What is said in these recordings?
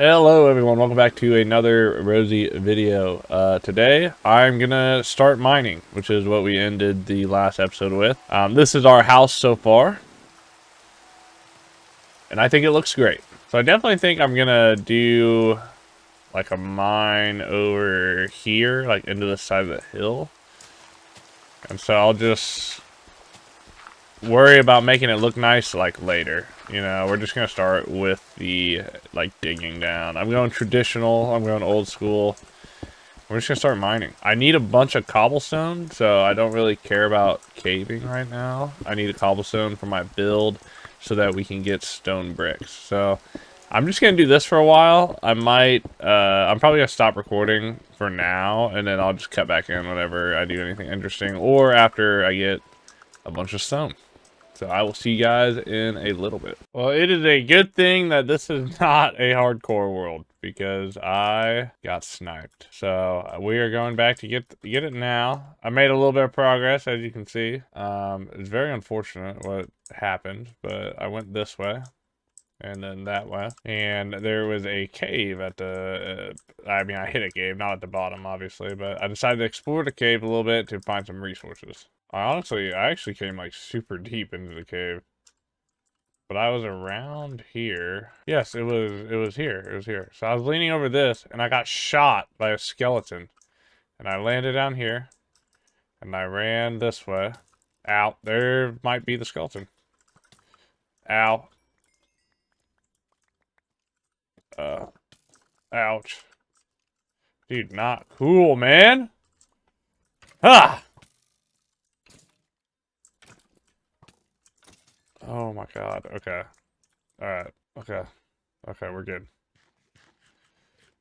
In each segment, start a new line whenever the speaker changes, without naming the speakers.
Hello everyone, welcome back to another Rosie video. Today I'm gonna start mining, which is what we ended the last episode with. This is our house so far, and I think it looks great. So I definitely think I'm gonna do like a mine over here, like into the side of the hill. And so I'll just worry about making it look nice like later. You know, we're just gonna start with the like digging down. I'm going traditional, I'm going old school. We're just gonna start mining. I need a bunch of cobblestone, so I don't really care about caving right now. I need a cobblestone for my build so that we can get stone bricks. So I'm just gonna do this for a while. I'm probably gonna stop recording for now, and then I'll just cut back in whenever I do anything interesting, or after I get a bunch of stone. So I will see you guys in a little bit. Well, it is a good thing that this is not a hardcore world because I got sniped. So we are going back to get it now. I made a little bit of progress, as you can see. It's very unfortunate what happened, but I went this way and then that way. And there was a cave at the, I mean, I hit a cave, not at the bottom, obviously, but I decided to explore the cave a little bit to find some resources. I actually came like super deep into the cave. But I was around here. Yes, it was here. It was here. So I was leaning over this and I got shot by a skeleton. And I landed down here. And I ran this way. Ow. There might be the skeleton. Ow. Ouch. Dude, not cool, man. Ah! Oh my god. Okay. Alright. Okay. Okay, we're good.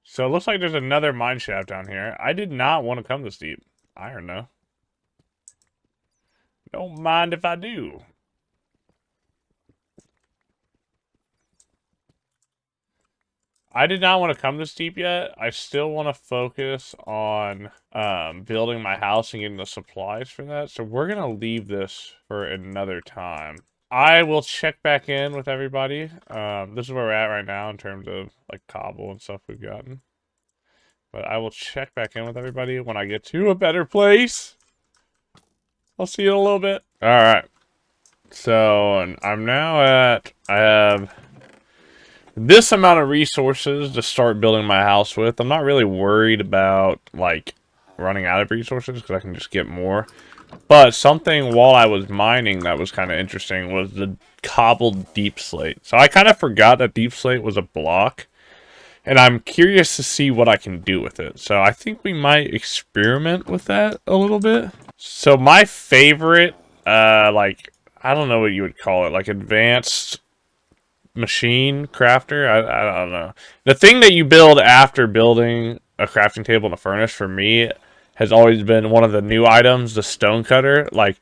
So it looks like there's another mine shaft down here. I did not want to come this deep. Iron, though. Don't mind if I do. I did not want to come this deep yet. I still want to focus on building my house and getting the supplies for that. So we're going to leave this for another time. I will check back in with everybody. This is where we're at right now in terms of like cobble and stuff we've gotten. But I will check back in with everybody when I get to a better place. I'll see you in a little bit. All right. So I'm now I have this amount of resources to start building my house with. I'm not really worried about like running out of resources because I can just get more. But something while I was mining that was kind of interesting was the cobbled deep slate. So I kind of forgot that deep slate was a block. And I'm curious to see what I can do with it. So I think we might experiment with that a little bit. So my favorite, like, I don't know what you would call it, like advanced machine crafter. I don't know. The thing that you build after building a crafting table and a furnace for me has always been one of the new items, the stone cutter. Like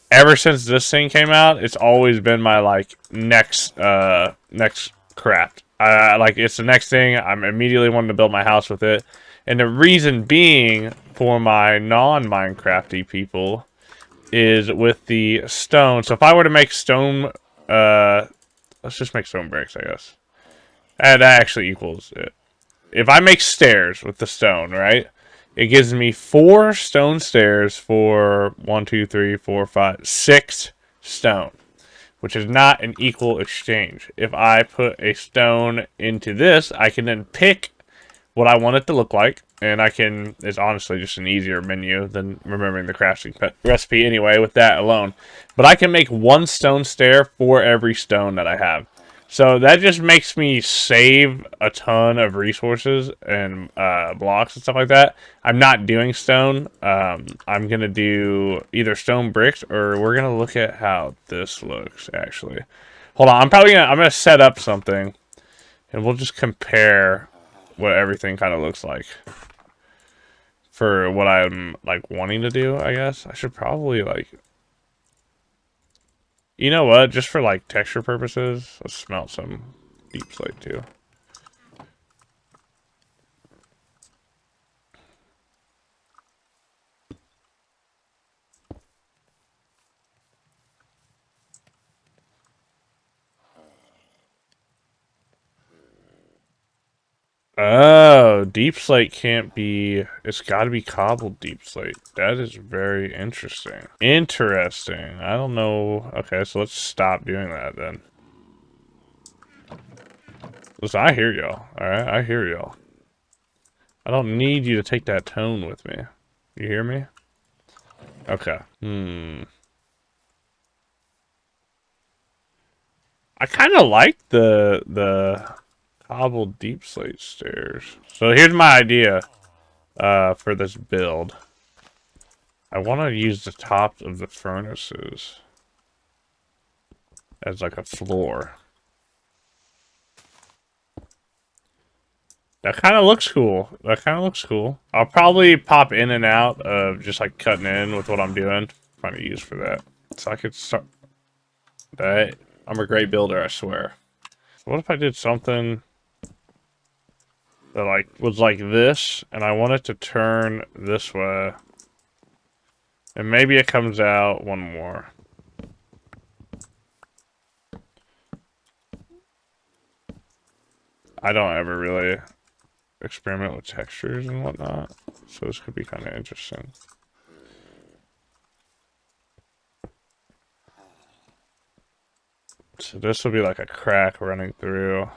ever since this thing came out, it's always been my like next craft. Like it's the next thing. I'm immediately wanting to build my house with it. And the reason being for my non-Minecrafty people is with the stone. So if I were to make stone let's just make stone bricks, I guess. That actually equals it. If I make stairs with the stone, right? It gives me 4 stone stairs for 1, 2, 3, 4, 5, 6 stone, which is not an equal exchange. If I put a stone into this, I can then pick what I want it to look like, and I can, it's honestly just an easier menu than remembering the crafting recipe anyway with that alone. But I can make 1 stone stair for every stone that I have. So that just makes me save a ton of resources and blocks and stuff like that. I'm not doing stone. I'm going to do either stone bricks or we're going to look at how this looks actually. Hold on, I'm going to set up something and we'll just compare what everything kind of looks like for what I'm like wanting to do. I guess I should probably like, you know what, just for like texture purposes, let's smelt some deep slate too. Oh, deep slate can't be... It's got to be cobbled deep slate. That is very interesting. Interesting. I don't know. Okay, so let's stop doing that then. Listen, I hear y'all. Alright, I hear y'all. I don't need you to take that tone with me. You hear me? Okay. I kind of like the cobbled deep slate stairs. So here's my idea for this build. I want to use the tops of the furnaces as like a floor. That kind of looks cool. That kind of looks cool. I'll probably pop in and out of just like cutting in with what I'm doing. Find a use for that. So I could start... That... I'm a great builder, I swear. What if I did something that like was like this, and I want it to turn this way, and maybe it comes out one more. I don't ever really experiment with textures and whatnot, so this could be kind of interesting. So this will be like a crack running through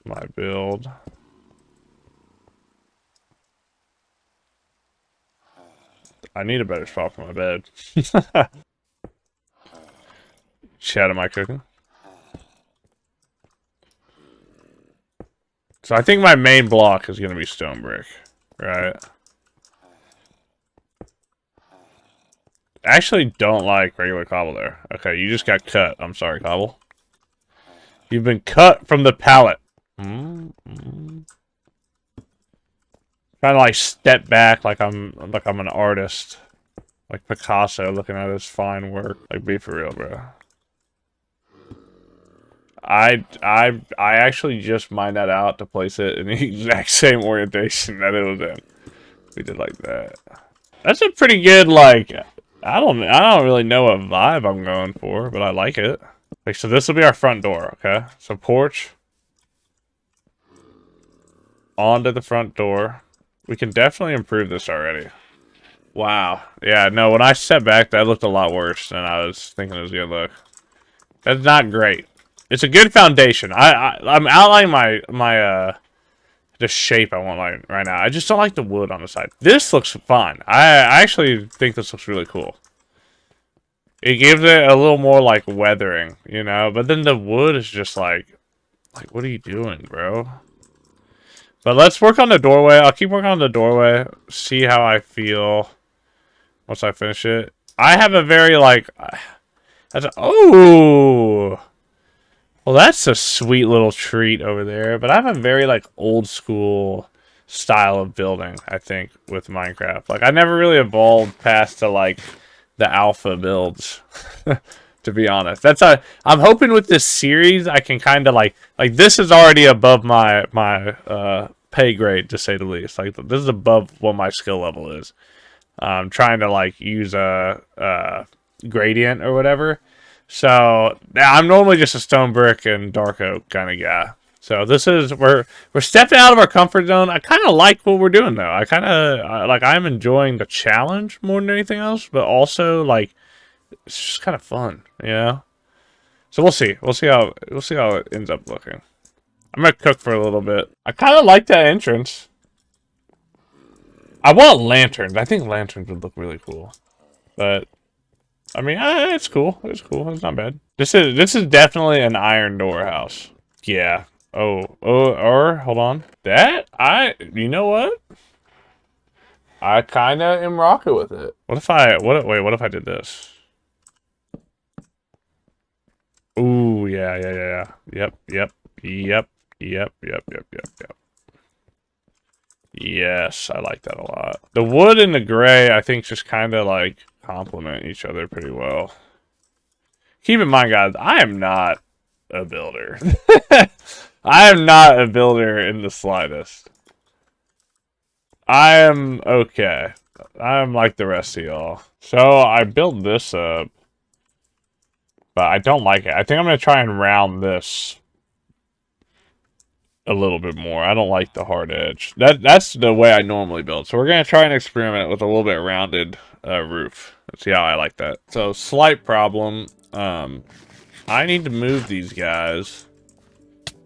my build. I need a better spot for my bed. Chat, am I cooking? So I think my main block is going to be stone brick, right? I actually don't like regular cobble there. Okay, you just got cut. I'm sorry, cobble. You've been cut from the palette. Trying to like step back like I'm an artist. Like Picasso looking at his fine work. Like, be for real, bro. I actually just mined that out to place it in the exact same orientation that it was in. We did like that. That's a pretty good, like, I don't really know what vibe I'm going for, but I like it. Like, so this will be our front door, okay? So porch onto the front door. We can definitely improve this already. Wow. Yeah, no, when I stepped back, that looked a lot worse than I was thinking it was gonna look. That's not great. It's a good foundation. I'm outlining my the shape I want right now. I just don't like the wood on the side. This looks fine. I actually think this looks really cool. It gives it a little more like weathering, you know? But then the wood is just like what are you doing, bro? But let's work on the doorway. I'll keep working on the doorway. See how I feel once I finish it. I have a very like oh. Well, that's a sweet little treat over there. But I have a very, like, old school style of building, I think, with Minecraft. Like, I never really evolved past to, like, the alpha builds, to be honest. I'm hoping with this series, I can kind of, like, this is already above my pay grade, to say the least. Like, this is above what my skill level is. I'm trying to, like, use a gradient or whatever. So I'm normally just a stone brick and dark oak kind of guy. So this is we're stepping out of our comfort zone. I kind of like what we're doing though. I kind of like I'm enjoying the challenge more than anything else, but also like it's just kind of fun, you know. So we'll see. We'll see how it ends up looking. I'm gonna cook for a little bit. I kind of like that entrance. I want lanterns. I think lanterns would look really cool, but. I mean, it's cool. It's cool. It's not bad. This is definitely an iron door house. Yeah. Or hold on. You know what? I kind of am rocking with it. What if I did this? Ooh, yeah. Yep. Yes, I like that a lot. The wood and the gray, I think, just kind of like complement each other pretty well. Keep in mind, guys, I am not a builder. I am not a builder in the slightest. I am okay. I'm like the rest of y'all. So I built this up, but I don't like it. I think I'm going to try and round this. a little bit more. I don't like the hard edge. That's the way I normally build. So we're gonna try and experiment with a little bit rounded roof. Let's see how I like that. So slight problem. I need to move these guys,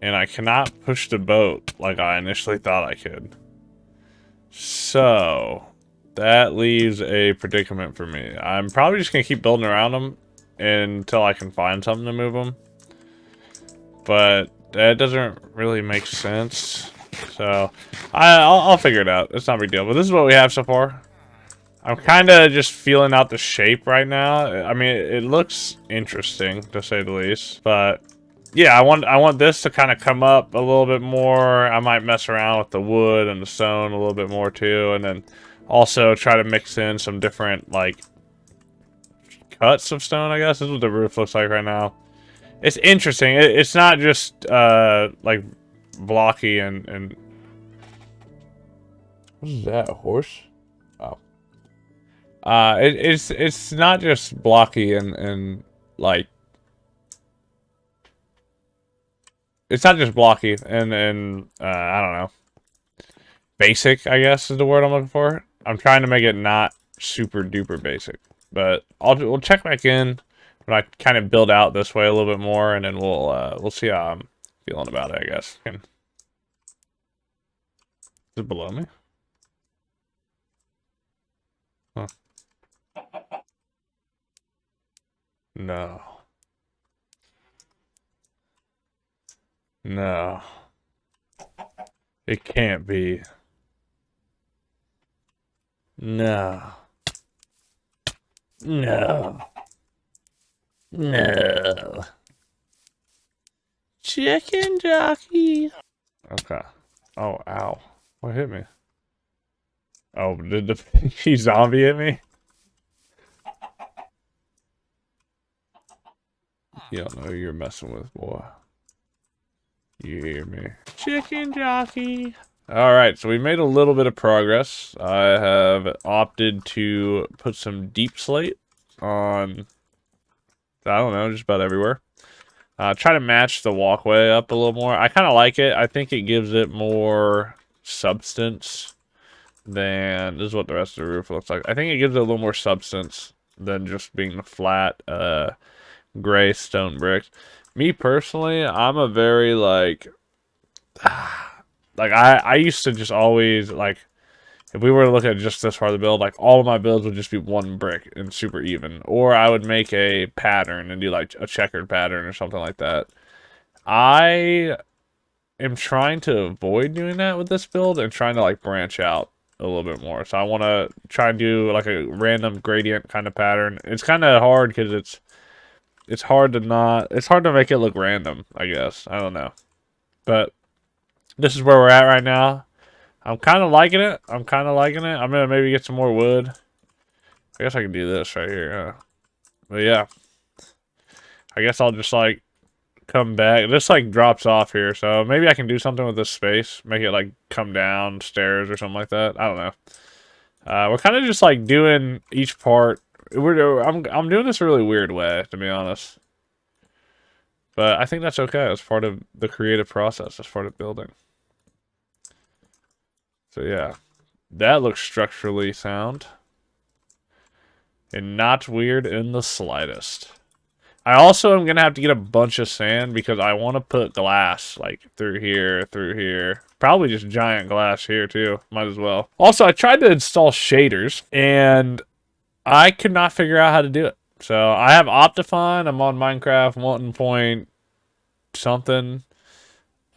and I cannot push the boat like I initially thought I could. So that leaves a predicament for me. I'm probably just gonna keep building around them until I can find something to move them. But that doesn't really make sense. So I'll figure it out. It's not a big deal. But this is what we have so far. I'm kind of just feeling out the shape right now. I mean, it looks interesting to say the least. But yeah, I want this to kind of come up a little bit more. I might mess around with the wood and the stone a little bit more too, and then also try to mix in some different like cuts of stone. I guess this is what the roof looks like right now. It's interesting. It's not just like blocky and what is that? A horse? Oh. It's not just blocky and like it's not just blocky and I don't know. Basic, I guess is the word I'm looking for. I'm trying to make it not super duper basic, but we'll check back in when I kind of build out this way a little bit more, and then we'll see how I'm feeling about it. I guess. Is it below me? Huh. No. No. It can't be. No. No. No. Chicken jockey. Okay. Oh, ow. What hit me? Oh, did the zombie hit me? You don't know who you're messing with, boy. You hear me? Chicken jockey. Alright, so we made a little bit of progress. I have opted to put some deep slate on, I don't know, just about everywhere. Try to match the walkway up a little more. I kind of like it. I think it gives it more substance than, this is what the rest of the roof looks like. I think it gives it a little more substance than just being the flat, gray stone bricks. Me personally, I'm a very like I used to just always like if we were to look at just this part of the build, like all of my builds would just be one brick and super even, or I would make a pattern and do like a checkered pattern or something like that. I am trying to avoid doing that with this build and trying to like branch out a little bit more. So I want to try and do like a random gradient kind of pattern. It's kind of hard because it's hard to make it look random, I guess. I don't know. But this is where we're at right now. I'm kind of liking it. I'm going to maybe get some more wood. I guess I can do this right here. But yeah. I guess I'll just like come back. This like drops off here. So maybe I can do something with this space. Make it like come down stairs or something like that. I don't know. We're kind of just like doing each part. I'm doing this a really weird way, to be honest. But I think that's okay. It's part of the creative process. It's part of building. So yeah, that looks structurally sound. And not weird in the slightest. I also am going to have to get a bunch of sand because I want to put glass like through here. Probably just giant glass here too. Might as well. Also, I tried to install shaders and I could not figure out how to do it. So I have Optifine. I'm on Minecraft 1 something.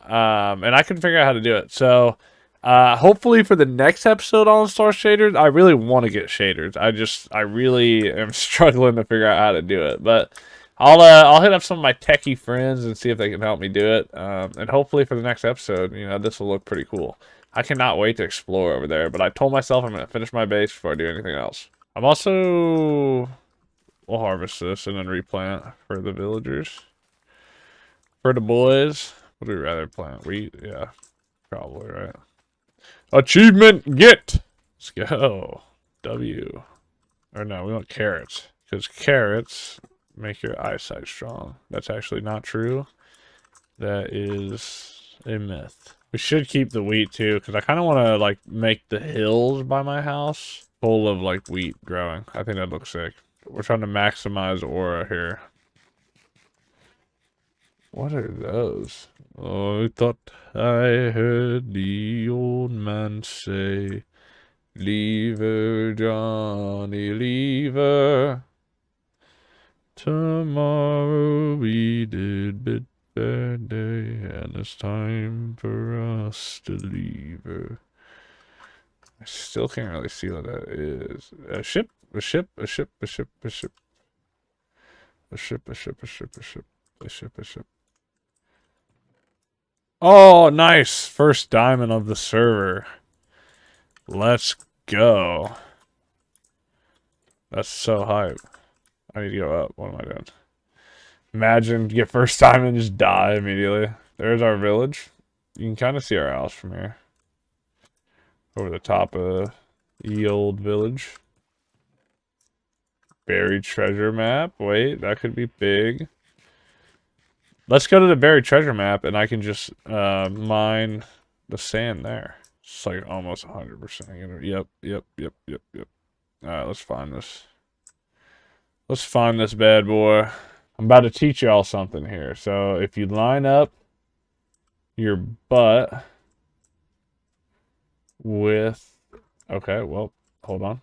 And I couldn't figure out how to do it. So hopefully for the next episode I'll install shaders. I really want to get shaders. I really am struggling to figure out how to do it. But I'll hit up some of my techie friends and see if they can help me do it. And hopefully for the next episode, you know, this will look pretty cool. I cannot wait to explore over there. But I told myself I'm going to finish my base before I do anything else. I'm also... We'll harvest this and then replant for the villagers. For the boys. What do we rather plant? Wheat? Yeah. Probably, right? Achievement get! Let's go. W. Or no, we want carrots. Because carrots make your eyesight strong. That's actually not true. That is a myth. We should keep the wheat too, because I kind of want to like make the hills by my house full of like wheat growing. I think that looks sick. We're trying to maximize aura here. What are those? Oh, I thought I heard the old man say, "Leave her, Johnny, leave her. Tomorrow we did bid fair day, and it's time for us to leave her." I still can't really see what that is. A ship, a ship, a ship, a ship, a ship, a ship, a ship, a ship, a ship, a ship, a ship. Oh, nice! First diamond of the server. Let's go. That's so hype. I need to go up. What am I doing? Imagine get first diamond and just die immediately. There's our village. You can kind of see our house from here. Over the top of the old village. Buried treasure map. Wait, that could be big. Let's go to the buried treasure map and I can just mine the sand there. It's like almost 100%. Yep, yep, yep, yep, yep. Alright, let's find this. Let's find this bad boy. I'm about to teach y'all something here. So if you line up your butt with... Okay, well, hold on.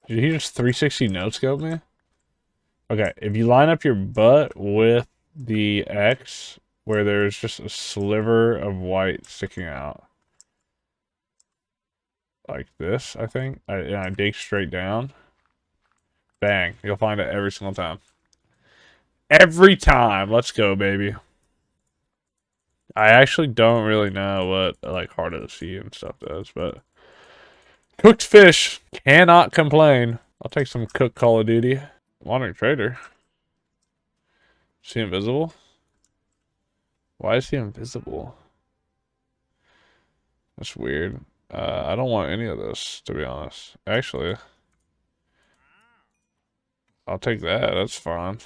Did he just 360 no-scope me? Okay, if you line up your butt with the X, where there's just a sliver of white sticking out. Like this, I think. And I dig straight down. Bang. You'll find it every single time. Every time! Let's go, baby. I actually don't really know what, like, Heart of the Sea and stuff does, but... Cooked fish! Cannot complain. I'll take some cooked Call of Duty. Wandering Trader. Is he invisible? Why is he invisible? That's weird. I don't want any of this, to be honest. Actually, I'll take that. That's fine.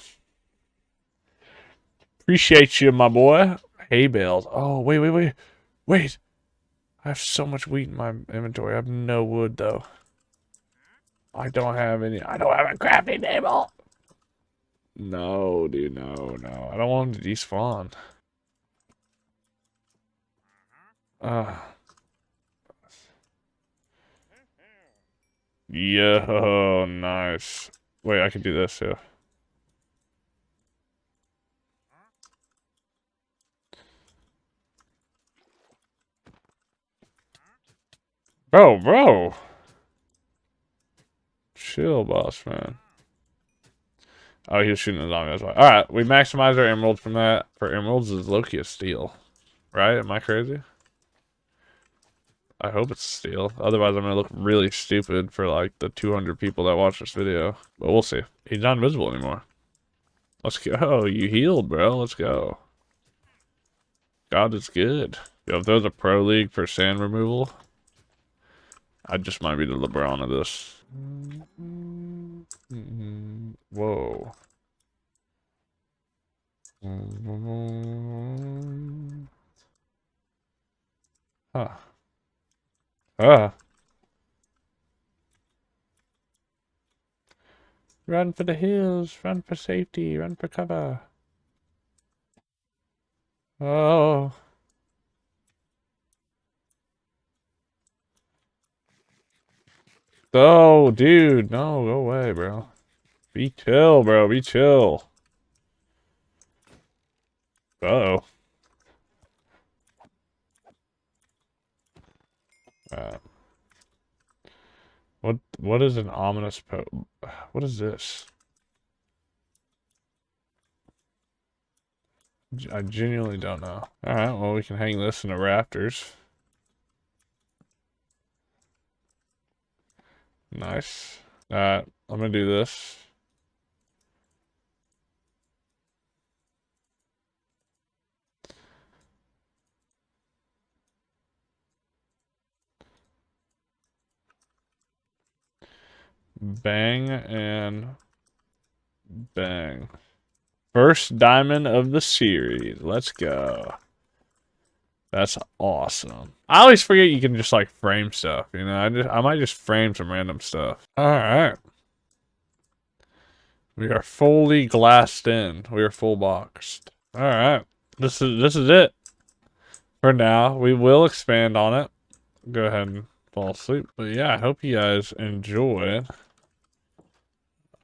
Appreciate you, my boy. Hay bales. Oh, wait, wait, wait. Wait. I have so much wheat in my inventory. I have no wood, though. I don't have any. I don't have a crafting table. No, dude, no, no. I don't want him to despawn. Yo, nice. Wait, I can do this, too. Bro. Chill, boss, man. Oh, he was shooting a zombie, that's why. Alright, we maximize our emeralds from that. For emeralds is Loki a steal. Right? Am I crazy? I hope it's steel. Otherwise, I'm gonna look really stupid for like the 200 people that watch this video. But we'll see. He's not invisible anymore. Let's go. You healed, bro. Let's go. God is good. Yo, if there's a pro league for sand removal, I just might be the LeBron of this. Whoa. Huh. Run for the hills, run for safety, run for cover. Oh. Oh, dude, no, go away, bro. Be chill, bro, be chill. Uh-oh. Uh, what is an ominous what is this? I genuinely don't know. Alright, well we can hang this in the rafters. Nice. Alright, I'm gonna do this. Bang and bang. First diamond of the series. Let's go. That's awesome. I always forget you can just like frame stuff, you know. I might just frame some random stuff. All right. We are fully glassed in. We are full boxed. All right. This is it. For now, we will expand on it. Go ahead and fall asleep. But yeah, I hope you guys enjoy.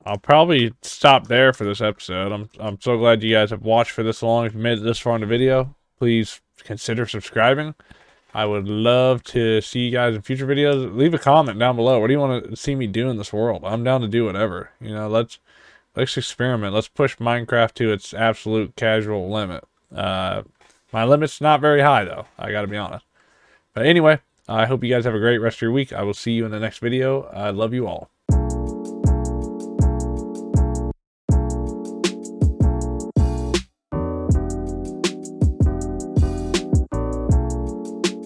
I'll probably stop there for this episode. I'm so glad you guys have watched for this long. If you made it this far in the video, please consider subscribing. I would love to see you guys in future videos. Leave a comment down below. What do you want to see me do in this world? I'm down to do whatever. You know, let's experiment. Let's push Minecraft to its absolute casual limit. My limit's not very high though. I gotta be honest. But anyway, I hope you guys have a great rest of your week. I will see you in the next video. I love you all.